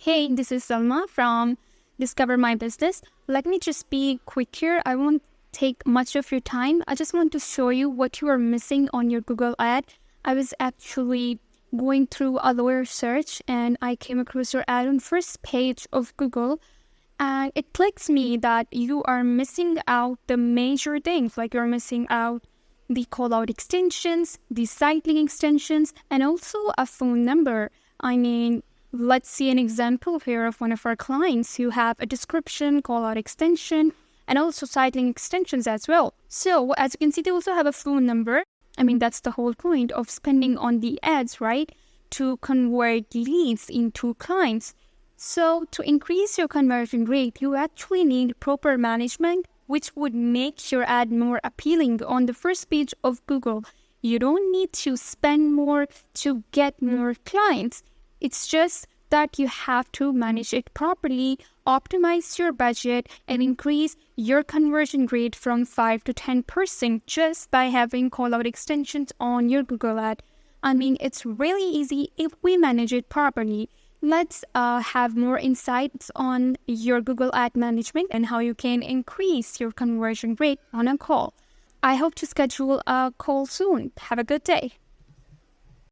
Hey, this is Salma from Discover My Business. Let me just be quick here. I won't take much of your time. I just want to show you what you are missing on your Google ad. I was actually going through a lawyer search and I came across your ad on first page of Google, and it clicks me that you are missing out the major things, like you're missing out the call out extensions, the site link extensions, and also a phone number. Let's see an example here of one of our clients who have a description, call out extension, and also site link extensions as well. So as you can see, they also have a phone number. That's the whole point of spending on the ads, right? To convert leads into clients. So to increase your conversion rate, you actually need proper management, which would make your ad more appealing on the first page of Google. You don't need to spend more to get more clients. It's just that you have to manage it properly, optimize your budget, and increase your conversion rate from 5 to 10% just by having call-out extensions on your Google ad. It's really easy if we manage it properly. Let's have more insights on your Google ad management and how you can increase your conversion rate on a call. I hope to schedule a call soon. Have a good day.